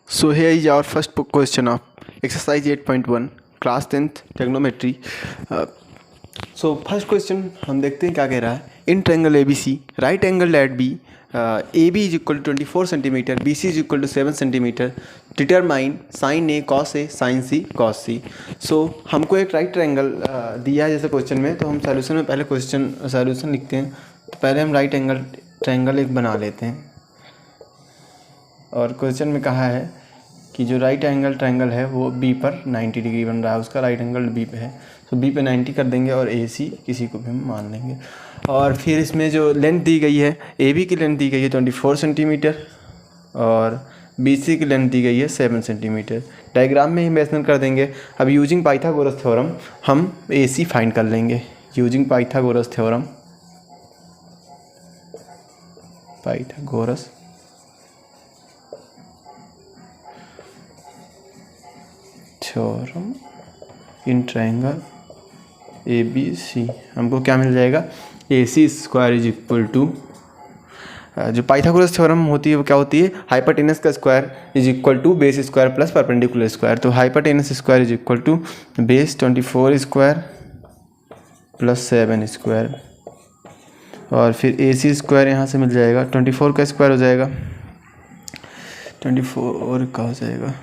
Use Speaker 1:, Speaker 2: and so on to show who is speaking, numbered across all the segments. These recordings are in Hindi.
Speaker 1: So here is our first question of exercise 8.1 class 10th trigonometry. So first question हम देखते हैं क्या कह रहा है. In triangle ABC, right angle at B, AB is equal to 24 centimeter, BC is equal to 7 centimeter. Determine sin A cos A sin C cos C. So हमको एक राइट ट्रायंगल दिया है जैसे क्वेश्चन में, तो हम सॉल्यूशन में पहले सॉल्यूशन लिखते हैं. तो पहले हम राइट एंगल ट्रायंगल एक बना लेते हैं. और क्वेश्चन में कहा है कि जो राइट एंगल ट्रायंगल है वो बी पर 90 डिग्री बन रहा है, उसका राइट एंगल बी पे है, तो बी पे 90 कर देंगे और ए सी किसी को भी हम मान लेंगे. और फिर इसमें जो लेंथ दी गई है, ए बी की लेंथ दी गई है 24 सेंटीमीटर और बी सी की लेंथ दी गई है 7 सेंटीमीटर. डायग्राम में ही मेंशन कर देंगे. अब यूजिंग पाइथागोरस थ्योरम हम ए सी फाइंड कर लेंगे. Using Pythagoras theorem in triangle A B C हमको क्या मिल जाएगा, A C square is equal to, जो पाइथागोरस थ्योरम होती है वो क्या होती है, हाइपोटेनस का square is equal to base square plus perpendicular square. तो hypotenuse square is equal to base 24 square plus 7 square, और फिर ए सी स्क्वायर यहाँ से मिल जाएगा. 24 का स्क्वायर हो जाएगा 24 का हो जाएगा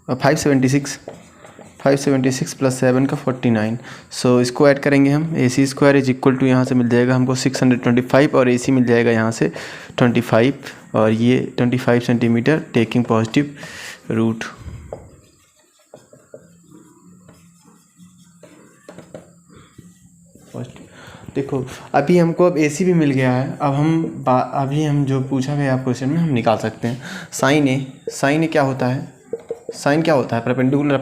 Speaker 1: 576 प्लस 7 का 49. सो इसको ऐड करेंगे हम. ए C square is equal to यहाँ से मिल जाएगा हमको 625 और ए सी मिल जाएगा यहाँ से 25 और ये 25 सेंटीमीटर टेकिंग पॉजिटिव रूट. देखो अभी हमको अब ए सी भी मिल गया है. अब हम जो पूछा गया क्वेश्चन में हम निकाल सकते हैं. साइन ए क्या होता है, साइन क्या होता है, परपेंडिकुलर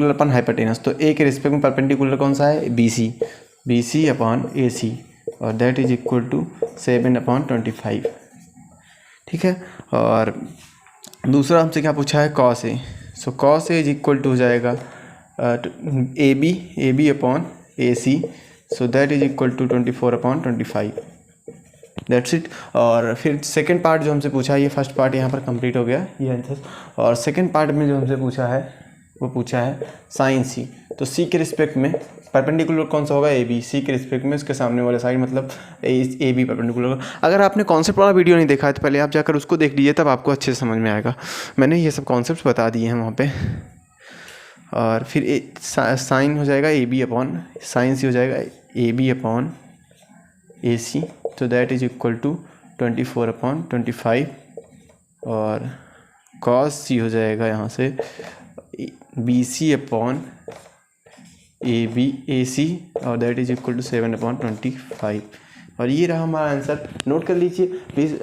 Speaker 1: अपॉन हाइपोटेनस. तो ए के रिस्पेक्ट में परपेंडिकुलर कौन सा है, बी सी अपॉन ए सी, और दैट इज इक्वल टू 7/25. ठीक है. और दूसरा हमसे क्या पूछा है, cos A. So cos A is equal to हो जाएगा A B upon A C, so that is equal to 24/25. That's it. और फिर सेकंड पार्ट जो हमसे पूछा है, ये फर्स्ट पार्ट यहाँ पर कंप्लीट हो गया ये आंसर. और सेकंड पार्ट में जो हमसे पूछा है वो पूछा है साइन सी. तो सी के रिस्पेक्ट में परपेंडिकुलर कौन सा होगा, ए बी. सी के रिस्पेक्ट में उसके सामने वाले साइड मतलब ए बी परपेंडिकुलर. अगर आपने कॉन्सेप्ट वाला वीडियो नहीं देखा है तो पहले आप जाकर उसको देख लीजिए, तब आपको अच्छे से समझ में आएगा. मैंने ये सब कॉन्सेप्ट बता दिए हैं वहाँ पर. और फिर साइन हो जाएगा ए बी अपॉन साइन सी हो जाएगा ए बी अपॉन ए सी, तो दैट इज इक्वल टू 24/25. और कॉस सी हो जाएगा यहाँ से बी सी अपॉन ए सी, और दैट इज इक्वल टू 7/25. और ये रहा हमारा आंसर. नोट कर लीजिए प्लीज़.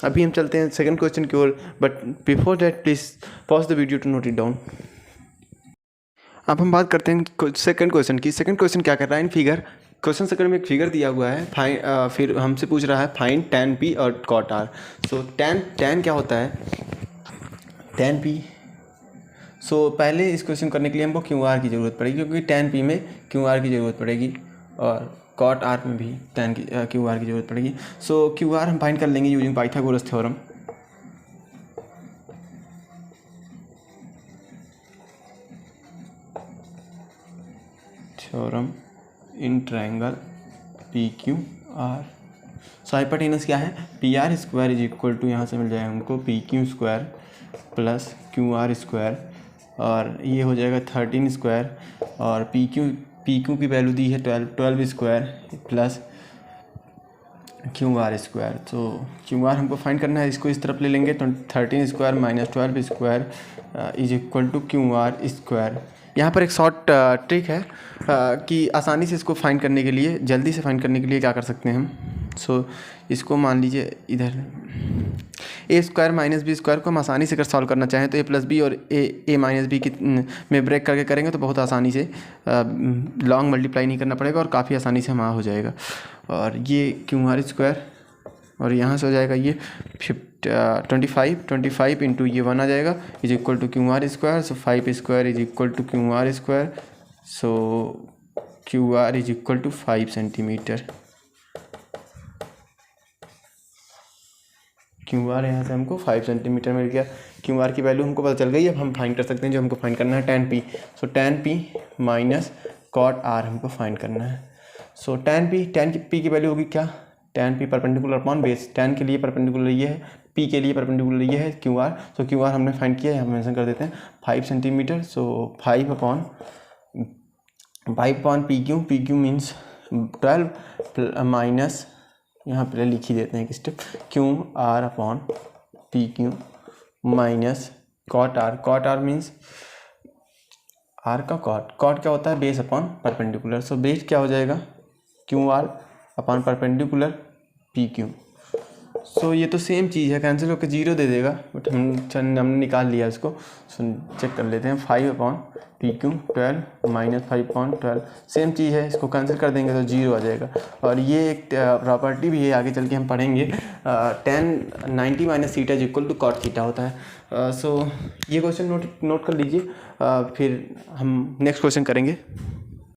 Speaker 1: अभी हम चलते हैं सेकंड क्वेश्चन की ओर, but before that please pause the video to note it down. अब हम बात करते हैं सेकंड क्वेश्चन की. सेकंड क्वेश्चन क्या कर रहा है, इन फिगर क्वेश्चन सेकंड में एक फिगर दिया हुआ है. फिर हमसे पूछ रहा है फाइंड tan P और cot R. सो tan क्या होता है, tan P. सो पहले इस क्वेश्चन करने के लिए हमको QR की ज़रूरत पड़ेगी, क्योंकि tan P में QR की ज़रूरत पड़ेगी और cot R में भी QR की ज़रूरत पड़ेगी. सो QR हम फाइंड कर लेंगे using Pythagoras theorem. In triangle P Q R. So hypotenuse क्या है, P R square is equal to, यहाँ से मिल जाएगा हमको P Q square plus Q R square, और ये हो जाएगा 13 स्क्वायर, और पी क्यू की वैल्यू दी है 12 square plus Q R square. तो क्यू आर हमको फाइंड करना है, इसको इस तरफ ले लेंगे. तो 13 square minus 12 square is equal to Q R square. यहाँ पर एक शॉर्ट ट्रिक है कि आसानी से इसको फाइंड करने के लिए, जल्दी से फाइंड करने के लिए क्या कर सकते हैं हम. सो इसको मान लीजिए इधर ए स्क्वायर माइनस बी स्क्वायर को हम आसानी से अगर सॉल्व करना चाहें तो ए प्लस बी और ए माइनस बी में ब्रेक करके करेंगे तो बहुत आसानी से लॉन्ग मल्टीप्लाई नहीं करना पड़ेगा और काफ़ी आसानी से हमारा हो जाएगा. और ये क्यू आर स्क्वायर, और यहाँ से हो जाएगा ये 25 इंटू ये 1 आ जाएगा is equal to Q R square. So 5 square is equal to Q R square. So Q R is equal to 5 centimetre. Q R यहाँ से हमको 5 सेंटीमीटर मिल गया। क्यू आर की वैल्यू हमको पता चल गई। अब हम फाइंड कर सकते हैं जो हमको फाइंड करना है tan p। सो tan p minus cot r हमको फाइंड करना है। सो tan p की वैल्यू होगी क्या, tan p perpendicular upon base. tan के लिए परपेंडिकुलर ये है, p के लिए परपेंडिकुलर ये है Q R. So Q R हमने फाइंड किया है, हम मेंशन कर देते हैं 5 centimetre. So 5 upon P Q means 12 minus, यहाँ पर लिख ही देते हैं एक step, Q R upon P Q minus cot R means R का कॉट क्या होता है, base upon perpendicular. So base क्या हो जाएगा, Q R upon perpendicular P Q. So ये तो सेम चीज़ है, कैंसिल होकर 0 दे देगा, बट हमने निकाल लिया इसको। सो चेक कर लेते हैं, 5 upon P Q 12 minus 5 upon 12 same चीज़ है, इसको कैंसिल कर देंगे तो 0 आ जाएगा। और ये एक प्रॉपर्टी भी है, आगे चल के हम पढ़ेंगे, tan 90 minus theta is equal to cot theta होता है। सो ये क्वेश्चन नोट कर लीजिए, फिर हम नेक्स्ट क्वेश्चन करेंगे।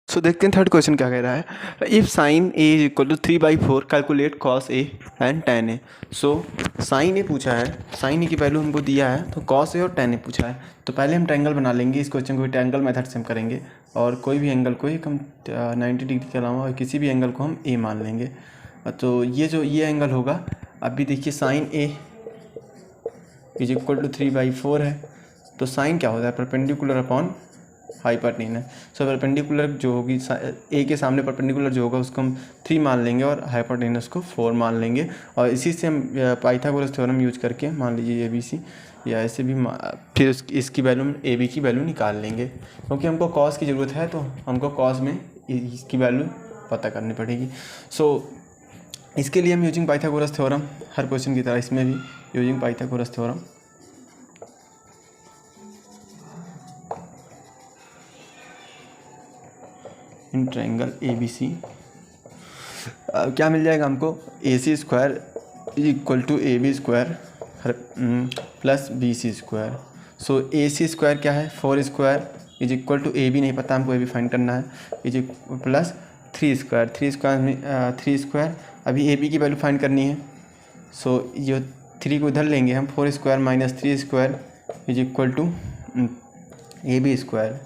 Speaker 1: सो देखते हैं थर्ड क्वेश्चन क्या कह रहा है। If sine A is equal to 3/4 calculate cos A and tan A. So sine A पूछा है, साइन ए की वैल्यू हमको दिया है, तो कॉस ए और tan ए पूछा है। तो पहले हम ट्रायंगल बना लेंगे, इस क्वेश्चन को भी ट्रायंगल मेथड से हम करेंगे, और कोई भी एंगल को एक हम 90 डिग्री के अलावा किसी भी एंगल को हम ए मान लेंगे। तो ये एंगल होगा, अभी देखिए sine A is equal to 3/4 है, तो साइन क्या होता है, perpendicular upon hypotenuse. So perpendicular जो होगी ए के सामने परपेंडिकुलर जो होगा उसको हम 3 मान लेंगे और हाइपोटेनस को 4 मान लेंगे, और इसी से हम पाइथागोरस थ्योरम यूज करके मान लीजिए ABC, या ऐसे भी फिर इसकी वैल्यू AB की वैल्यू निकाल लेंगे, क्योंकि हमको कॉस की ज़रूरत है, तो हमको कॉस में इसकी वैल्यू पता करनी पड़ेगी। सो इसके लिए हम यूजिंग पाइथागोरस थ्योरम, हर क्वेश्चन की तरह इसमें भी using Pythagoras theorem, in triangle ABC क्या मिल जाएगा हमको, AC square is equal to AB square plus BC square. So AC square क्या है, 4 square is equal to AB नहीं पता हमको, AB फाइंड करना है, इज प्लस 3 स्क्वायर अभी AB की वैल्यू फाइंड करनी है। सो ये 3 को इधर लेंगे हम, 4 square minus 3 square is equal to AB square.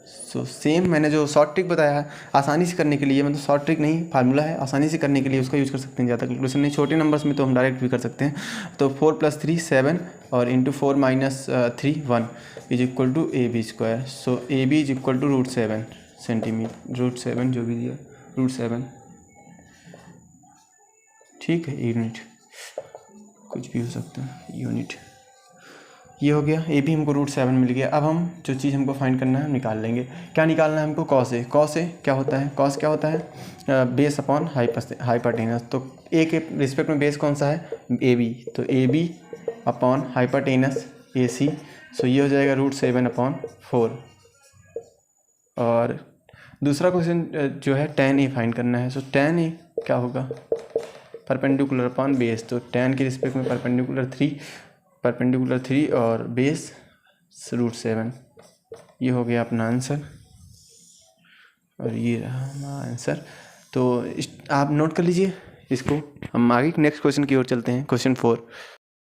Speaker 1: So same मैंने जो शॉर्ट ट्रिक बताया है आसानी से करने के लिए, मतलब शॉर्ट ट्रिक नहीं फार्मूला है, आसानी से करने के लिए उसका यूज़ कर सकते हैं, ज़्यादा कैलकुलेशन नहीं। छोटे नंबर्स में तो हम डायरेक्ट भी कर सकते हैं। तो 4 + 3 7 और इंटू 4 माइनस 3 1 is equal to AB square. So AB is equal to √7 centimetre, √7 जो भी दिया, √7, ठीक है, यूनिट कुछ भी हो सकता है, यूनिट। ये हो गया, AB हमको √7 मिल गया। अब हम जो चीज़ हमको फाइंड करना है हम निकाल लेंगे। क्या निकालना है हमको, कॉस ए। कॉस ए क्या होता है, कॉस क्या होता है, बेस अपॉन हाइपोटेनस। तो ए के रिस्पेक्ट में बेस कौन सा है, AB, तो AB अपॉन हाइपोटेनस AC। सो ये हो जाएगा √7/4। और दूसरा क्वेश्चन जो है tan ए फाइंड करना है। सो tan ए क्या होगा, परपेंडिकुलर अपॉन बेस। तो tan के रिस्पेक्ट में परपेंडिकुलर 3 और बेस √7। ये हो गया अपना आंसर, और ये रहा हमारा आंसर। तो आप नोट कर लीजिए इसको। हम आगे नेक्स्ट क्वेश्चन की ओर चलते हैं, question 4।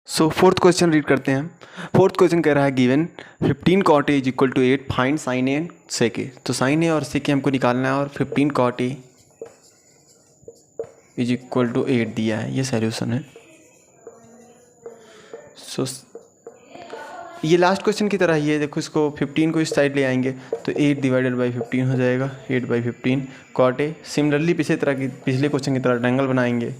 Speaker 1: So fourth question read करते हैं हम। फोर्थ क्वेश्चन कह रहा है given 15 cot A is equal to 8, find sine A and sec A. तो साइन ए और सेक ए हमको निकालना है, और 15 cot A is equal to 8 दिया है, ये सॉल्यूशन है। सो ये लास्ट क्वेश्चन की तरह ही है, देखो इसको 15 को इस साइड ले आएंगे तो 8 डिवाइडेड बाई 15 हो जाएगा, 8/15 cot A। सिमिलरली पिछले क्वेश्चन की तरह ट्रायंगल बनाएंगे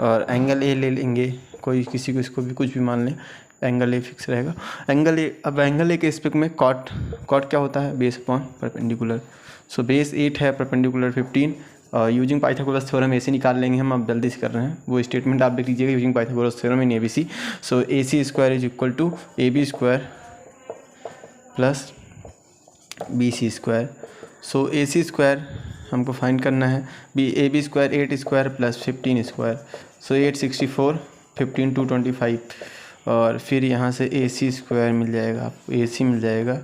Speaker 1: और एंगल ए ले लेंगे, कोई किसी को इसको भी कुछ भी मान लें, एंगल ए फिक्स रहेगा। एंगल ए, अब एंगल ए के रिस्पेक्ट में कॉट क्या होता है, base upon perpendicular. So base 8 है, परपेंडिकुलर 15, और यूजिंग पाइथागोरस थ्योरम AC निकाल लेंगे हम। अब जल्दी से कर रहे हैं, वो स्टेटमेंट आप देख लीजिएगा, using Pythagoras theorem in ABC। So AC square is equal to AB square plus BC square. So AC square हमको फाइंड करना है, AB square 8 square plus 15 square. So 8 64, 15 225, और फिर यहाँ से AC स्क्वायर मिल जाएगा आपको, AC मिल जाएगा,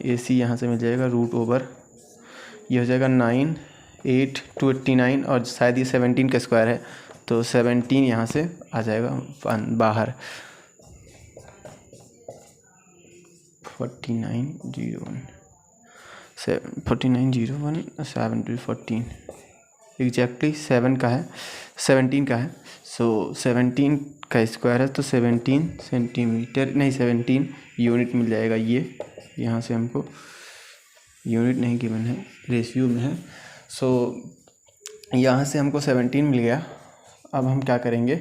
Speaker 1: AC यहाँ से मिल जाएगा √, ये हो जाएगा 9 8 289, और शायद ये 17 का स्क्वायर है, तो 17 यहाँ से आ जाएगा बाहर। 4901 7 to 14 एग्जैक्टली 7 का है, 17 का है। सो 17 का स्क्वायर है तो 17 सेंटीमीटर नहीं 17 यूनिट मिल जाएगा। ये यहाँ से हमको यूनिट नहीं गिवन है, रेशियो में है। सो यहाँ से हमको 17 मिल गया। अब हम क्या करेंगे,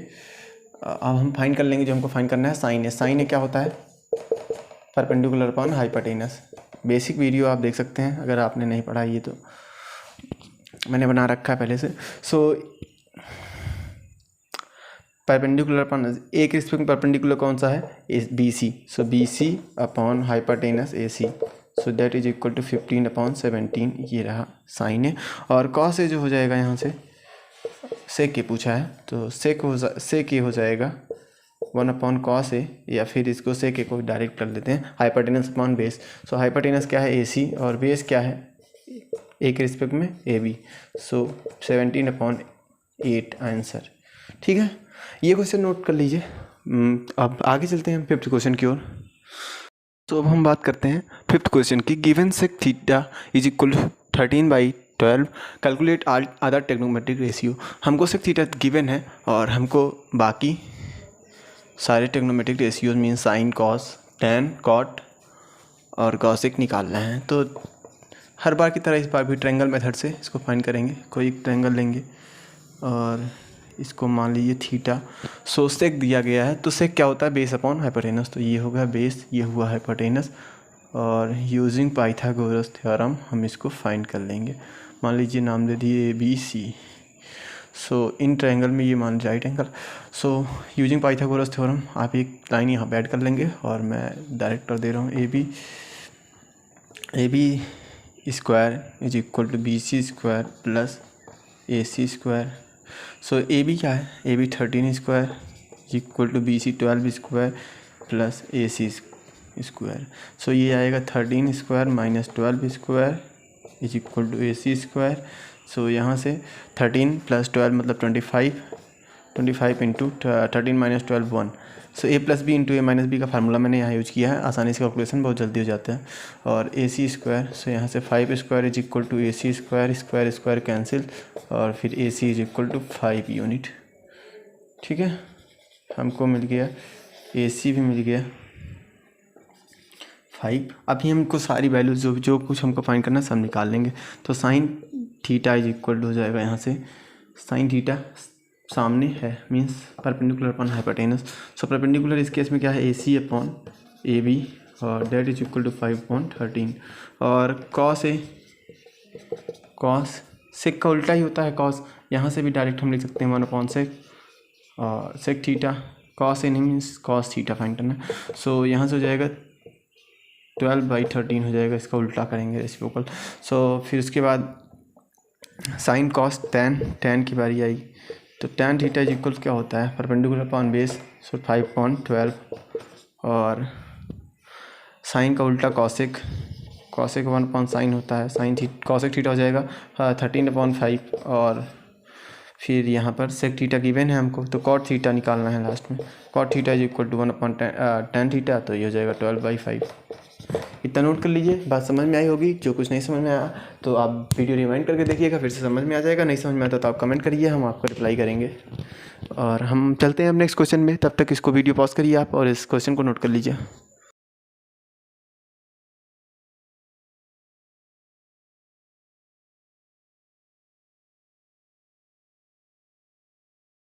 Speaker 1: अब हम फाइंड कर लेंगे जो हमको फाइंड करना है साइन है। साइन है क्या होता है, perpendicular upon hypotenuse. Basic video आप देख सकते हैं अगर आपने नहीं पढ़ा ये तो मैंने बना रखा है पहले से। सो परपेंडिकुलर अपॉन एक रिस्पेक्ट परपेंडिकुलर कौन सा है, B C. So B C upon hypotenuse A C, so that is equal to 15/17। ये रहा साइन है। और कॉस ए जो हो जाएगा यहाँ से सेक के पूछा है तो सेक ए हो जाएगा 1/cos ए, या फिर इसको सेक ए को डायरेक्ट कर लेते हैं हाइपोटेनस अपॉन बेस। सो हाइपोटेनस क्या है ए सी और बेस क्या है ए के रिस्पेक्ट में ए बी। So 17/8 answer. ठीक है, ये क्वेश्चन नोट कर लीजिए। अब आगे चलते हैं 5th क्वेश्चन की ओर। तो अब हम बात करते हैं 5th क्वेश्चन की। Given sec theta is equal 13/12 calculate other trigonometric ratio. हमको सेक थीटा गिवन है और हमको बाकी सारे trigonometric ratios mean sine cos tan cot और कॉसेक निकालना है। तो हर बार की तरह इस बार भी ट्रायंगल मेथड से इसको फाइंड करेंगे। कोई एक ट्रायंगल लेंगे और इसको मान लीजिए थीटा। सो सेक दिया गया है तो सेक क्या होता है, बेस अपॉन हाइपोटेनस। तो ये होगा बेस, ये हुआ हाइपोटेनस, और यूजिंग पाइथागोरस थ्योरम हम इसको फाइंड कर लेंगे। मान लीजिए नाम दे दिए ए B C. So in triangle में ये मान right angle. So using Pythagoras theorem आप एक लाइन यहाँ पे ऐड कर लेंगे और मैं डायरेक्ट कर दे रहा हूँ A B square is equal to B C square plus A C square. So A B क्या है, A B 13 square is equal to B C 12 square plus A C square. So ये आएगा 13 square minus 12 square is equal to A C square. So यहाँ से 13 प्लस 12 मतलब 25 into 13 minus 12 1। So A plus B into A minus B का फार्मूला मैंने यहाँ यूज किया है, आसानी से कैलकुलेशन बहुत जल्दी हो जाता है। और ए सी स्क्वायर, सो यहाँ से 5 square is equal to A C square, square square cancel और फिर A C is equal to 5 unit. ठीक है, हमको मिल गया ए सी भी मिल गया 5। अभी हमको सारी वैल्यूज जो कुछ हमको फाइंड करना है सब निकाल लेंगे। तो sine theta is equal to हो जाएगा यहाँ से साइन थीटा सामने है means perpendicular upon hypotenuse. So perpendicular इस केस में क्या है, A C upon A B और डेट इज इक्वल टू 5/13। और कॉस ए कॉस सेक का उल्टा ही होता है कॉस, यहाँ से भी डायरेक्ट हम लिख सकते हैं 1/सेक और सेक थीटा। कॉस ए नहीं मीन्स कॉस थीटा फाइंड करना। सो यहाँ से हो जाएगा 12/13 हो जाएगा, इसका उल्टा करेंगे रेसिप्रोकल। सो फिर उसके बाद साइन कॉस टैन की बारी आई तो टैन थीटा इज इक्वल क्या होता है, परपेंडिकुलर अपॉन बेस। सो 5/12 और साइन का उल्टा कॉसेक 1/sin होता है, साइन कॉसेक थीटा हो जाएगा 13/5। और फिर यहाँ पर सेक थीटा गिवन है हमको तो कॉट थीटा निकालना है लास्ट में। Cot theta is equal to 1/tan theta, तो ये हो जाएगा 12/5। इतना नोट कर लीजिए, बात समझ में आई होगी। जो कुछ नहीं समझ में आया तो आप वीडियो रिवाइंड करके देखिएगा, फिर से समझ में आ जाएगा। नहीं समझ में आता तो आप कमेंट करिए, हम आपको रिप्लाई करेंगे। और हम चलते हैं अब नेक्स्ट क्वेश्चन में, तब तक इसको वीडियो पॉज करिए आप और इस क्वेश्चन को नोट कर लीजिए।